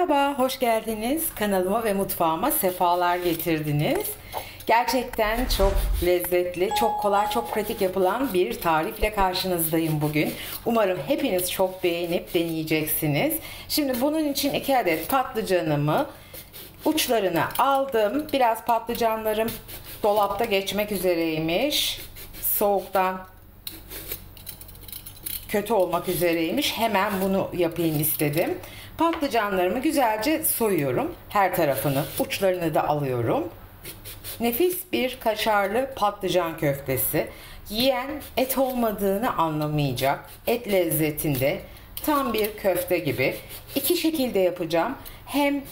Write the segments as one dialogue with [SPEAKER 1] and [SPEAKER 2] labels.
[SPEAKER 1] Merhaba, hoş geldiniz. Kanalıma ve mutfağıma sefalar getirdiniz. Gerçekten çok lezzetli, çok kolay, çok pratik yapılan bir tarifle karşınızdayım bugün. Umarım hepiniz çok beğenip deneyeceksiniz. Şimdi bunun için 2 adet patlıcanımı uçlarını aldım. Biraz patlıcanlarım dolapta geçmek üzereymiş. Soğuktan kötü olmak üzereymiş. Hemen bunu yapayım istedim. Patlıcanlarımı güzelce soyuyorum. Her tarafını, uçlarını da alıyorum. Nefis bir kaşarlı patlıcan köftesi. Yiyen et olmadığını anlamayacak. Et lezzetinde tam bir köfte gibi. 2 şekilde yapacağım. Hem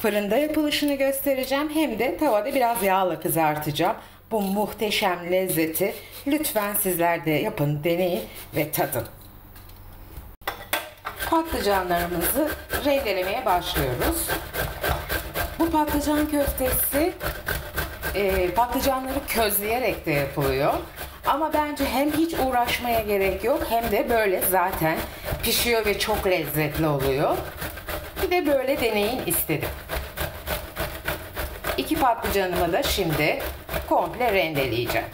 [SPEAKER 1] fırında yapılışını göstereceğim hem de tavada biraz yağla kızartacağım. Bu muhteşem lezzeti lütfen sizler de yapın, deneyin ve tadın. Patlıcanlarımızı rendelemeye başlıyoruz. Bu patlıcan köftesi patlıcanları közleyerek de yapılıyor. Ama bence hem hiç uğraşmaya gerek yok hem de böyle zaten pişiyor ve çok lezzetli oluyor. Bir de böyle deneyin istedim. 2 patlıcanımı da şimdi komple rendeleyeceğim.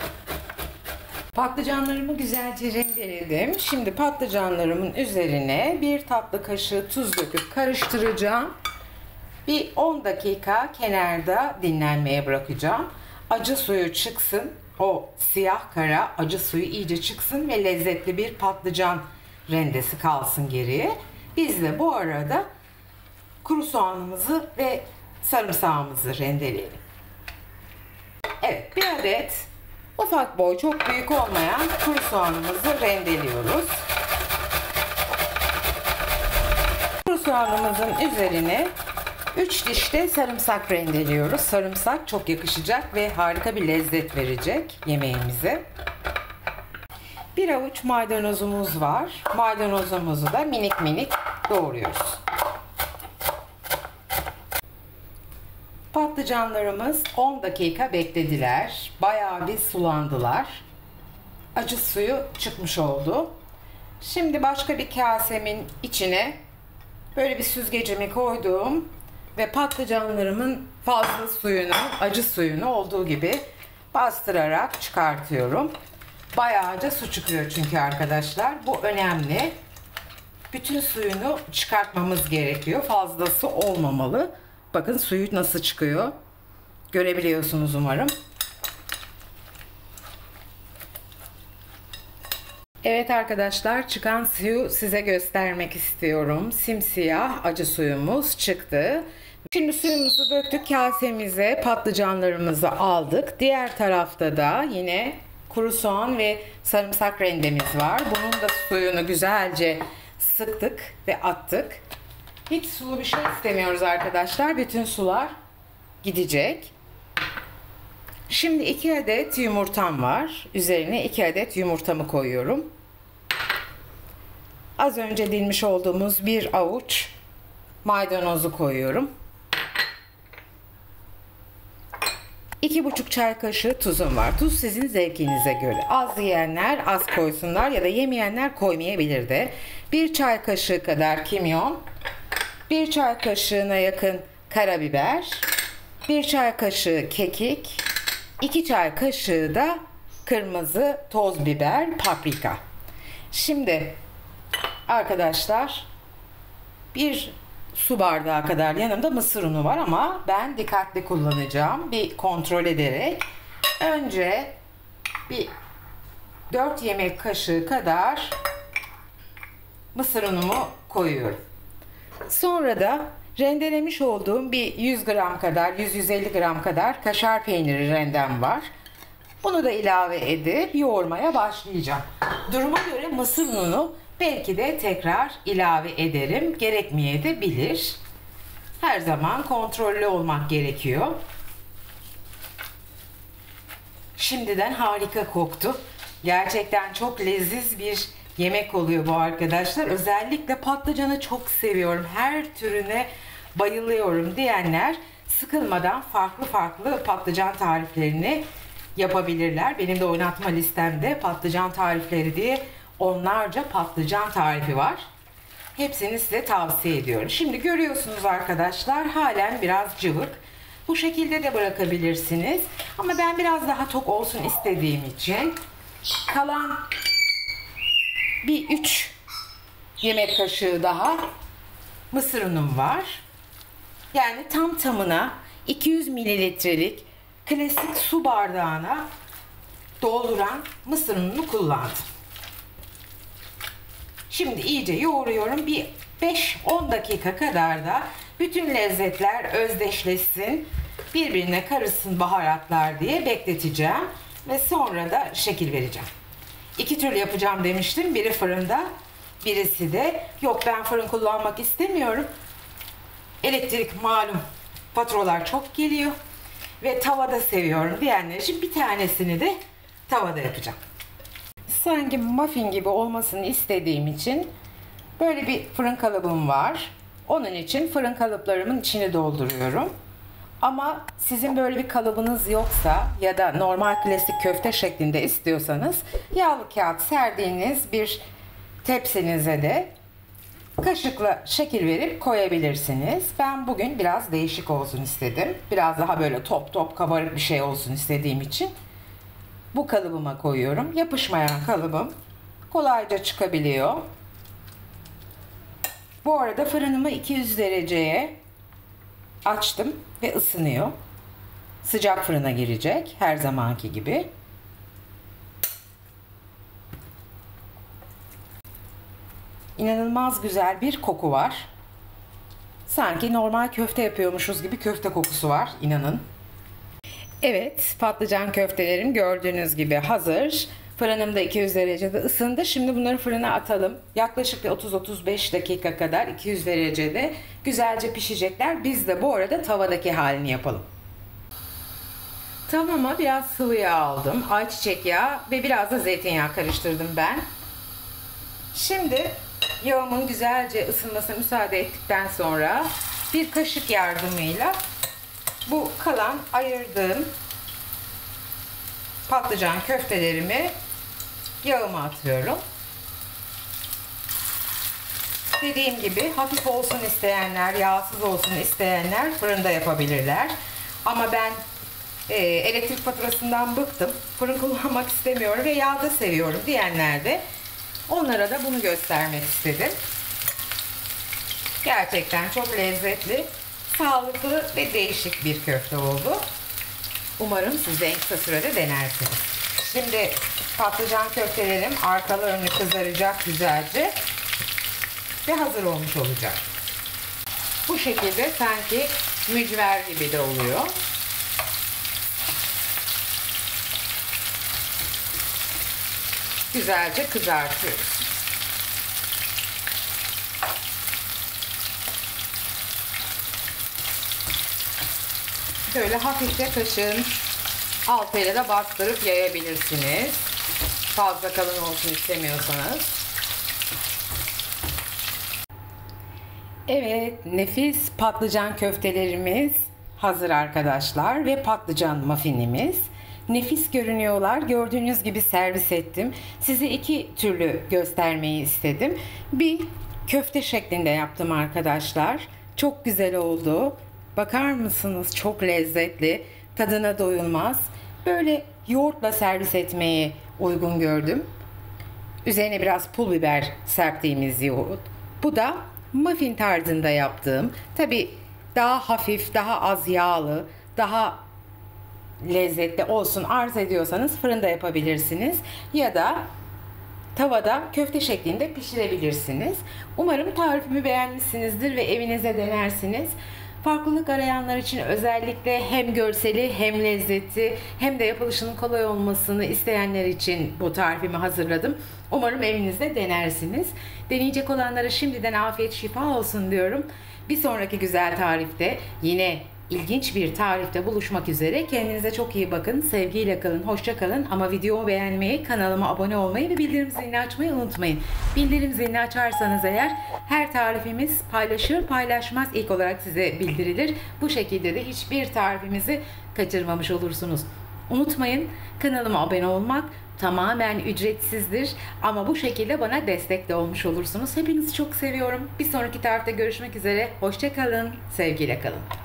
[SPEAKER 1] Patlıcanlarımı güzelce rendeledim. Şimdi patlıcanlarımın üzerine 1 tatlı kaşığı tuz döküp karıştıracağım. Bir 10 dakika kenarda dinlenmeye bırakacağım. Acı suyu çıksın. O siyah kara acı suyu iyice çıksın ve lezzetli bir patlıcan rendesi kalsın geriye. Biz de bu arada kuru soğanımızı ve sarımsağımızı rendeleyelim. Evet, 1 adet ufak boy, çok büyük olmayan kuru soğanımızı rendeliyoruz. Kuru soğanımızın üzerine 3 diş de sarımsak rendeliyoruz. Sarımsak çok yakışacak ve harika bir lezzet verecek yemeğimize. 1 avuç maydanozumuz var. Maydanozumuzu da minik minik doğruyoruz. Patlıcanlarımız 10 dakika beklediler. Bayağı bir sulandılar. Acı suyu çıkmış oldu. Şimdi başka bir kasemin içine böyle bir süzgecimi koydum ve patlıcanlarımın fazla suyunu, acı suyunu olduğu gibi bastırarak çıkartıyorum. Bayağıca su çıkıyor çünkü arkadaşlar. Bu önemli. Bütün suyunu çıkartmamız gerekiyor. Fazlası olmamalı. Bakın suyu nasıl çıkıyor. Görebiliyorsunuz umarım. Evet arkadaşlar, çıkan suyu size göstermek istiyorum. Simsiyah acı suyumuz çıktı. Şimdi suyumuzu döktük kasemize, patlıcanlarımızı aldık. Diğer tarafta da yine kuru soğan ve sarımsak rendemiz var. Bunun da suyunu güzelce sıktık ve attık. Hiç sulu bir şey istemiyoruz arkadaşlar. Bütün sular gidecek. Şimdi 2 adet yumurtam var. Üzerine 2 adet yumurtamı koyuyorum. Az önce dilmiş olduğumuz 1 avuç maydanozu koyuyorum. 2,5 çay kaşığı tuzum var. Tuz sizin zevkinize göre. Az yiyenler az koysunlar ya da yemeyenler koymayabilir de. 1 çay kaşığı kadar kimyon. 1 çay kaşığına yakın karabiber. 1 çay kaşığı kekik. 2 çay kaşığı da kırmızı toz biber, paprika. Şimdi arkadaşlar 1 su bardağı kadar yanımda mısır unu var ama ben dikkatli kullanacağım. Bir kontrol ederek önce bir 4 yemek kaşığı kadar mısır unumu koyuyorum. Sonra da rendelemiş olduğum bir 100 gram kadar, 100-150 gram kadar kaşar peyniri rendem var. Bunu da ilave edip yoğurmaya başlayacağım. Duruma göre mısır ununu belki de tekrar ilave ederim. Gerekmeyebilir. Her zaman kontrollü olmak gerekiyor. Şimdiden harika koktu. Gerçekten çok leziz bir yemek oluyor bu arkadaşlar. Özellikle patlıcanı çok seviyorum. Her türüne bayılıyorum diyenler sıkılmadan farklı farklı patlıcan tariflerini yapabilirler. Benim de oynatma listemde patlıcan tarifleri diye onlarca patlıcan tarifi var. Hepsini size tavsiye ediyorum. Şimdi görüyorsunuz arkadaşlar, halen biraz cıvık. Bu şekilde de bırakabilirsiniz. Ama ben biraz daha tok olsun istediğim için kalan bir 3 yemek kaşığı daha mısır unum var. Yani tam tamına 200 mililitrelik klasik su bardağına dolduran mısır ununu kullandım. Şimdi iyice yoğuruyorum. Bir 5-10 dakika kadar da bütün lezzetler özdeşleşsin, birbirine karışsın baharatlar diye bekleteceğim. Ve sonra da şekil vereceğim. 2 türlü yapacağım demiştim. Biri fırında, birisi de yok ben fırın kullanmak istemiyorum. Elektrik malum faturalar çok geliyor ve tavada seviyorum diyenler için bir tanesini de tavada yapacağım. Sanki muffin gibi olmasını istediğim için böyle bir fırın kalıbım var. Onun için fırın kalıplarımın içini dolduruyorum. Ama sizin böyle bir kalıbınız yoksa ya da normal klasik köfte şeklinde istiyorsanız yağlı kağıt serdiğiniz bir tepsinize de kaşıkla şekil verip koyabilirsiniz. Ben bugün biraz değişik olsun istedim. Biraz daha böyle top top kabarık bir şey olsun istediğim için bu kalıbıma koyuyorum. Yapışmayan kalıbım kolayca çıkabiliyor. Bu arada fırınımı 200 dereceye açtım ve ısınıyor. Sıcak fırına girecek her zamanki gibi. İnanılmaz güzel bir koku var. Sanki normal köfte yapıyormuşuz gibi köfte kokusu var, inanın. Evet, patlıcan köftelerim gördüğünüz gibi hazır. Fırınım da 200 derecede ısındı. Şimdi bunları fırına atalım. Yaklaşık bir 30-35 dakika kadar 200 derecede güzelce pişecekler. Biz de bu arada tavadaki halini yapalım. Tavama biraz sıvı yağ aldım. Ayçiçek yağı ve biraz da zeytinyağı karıştırdım ben. Şimdi yağımın güzelce ısınmasına müsaade ettikten sonra bir kaşık yardımıyla bu kalan ayırdığım patlıcan köftelerimi yağıma atıyorum. Dediğim gibi hafif olsun isteyenler, yağsız olsun isteyenler fırında yapabilirler. Ama ben elektrik faturasından bıktım. Fırın kullanmak istemiyorum ve yağda seviyorum diyenler de onlara da bunu göstermek istedim. Gerçekten çok lezzetli, sağlıklı ve değişik bir köfte oldu. Umarım siz de en kısa sürede denersiniz. Şimdi patlıcan köftelerim arkalı önlü kızaracak güzelce ve hazır olmuş olacak. Bu şekilde sanki mücver gibi de oluyor. Güzelce kızartıyoruz. Böyle hafifçe kaşığın altıyla da bastırıp yayabilirsiniz. Fazla kalın olsun istemiyorsanız. Evet, nefis patlıcan köftelerimiz hazır arkadaşlar ve patlıcan muffinimiz. Nefis görünüyorlar. Gördüğünüz gibi servis ettim. Size 2 türlü göstermeyi istedim. Bir köfte şeklinde yaptım arkadaşlar. Çok güzel oldu. Bakar mısınız? Çok lezzetli. Tadına doyulmaz. Böyle yoğurtla servis etmeyi uygun gördüm. Üzerine biraz pul biber serptiğimiz yoğurt. Bu da muffin tarzında yaptığım. Tabii daha hafif, daha az yağlı, daha lezzetli olsun arzu ediyorsanız fırında yapabilirsiniz. Ya da tavada köfte şeklinde pişirebilirsiniz. Umarım tarifimi beğenmişsinizdir ve evinize denersiniz. Farklılık arayanlar için özellikle hem görseli hem lezzeti hem de yapılışının kolay olmasını isteyenler için bu tarifimi hazırladım. Umarım evinizde denersiniz. Deneyecek olanlara şimdiden afiyet şifa olsun diyorum. Bir sonraki güzel tarifte yine ilginç bir tarifte buluşmak üzere. Kendinize çok iyi bakın. Sevgiyle kalın, hoşça kalın. Ama videomu beğenmeyi, kanalıma abone olmayı ve bildirim zilini açmayı unutmayın. Bildirim zilini açarsanız eğer her tarifimiz paylaşır, paylaşmaz ilk olarak size bildirilir. Bu şekilde de hiçbir tarifimizi kaçırmamış olursunuz. Unutmayın, kanalıma abone olmak tamamen ücretsizdir ama bu şekilde bana destek de olmuş olursunuz. Hepinizi çok seviyorum. Bir sonraki tarifte görüşmek üzere. Hoşça kalın, sevgiyle kalın.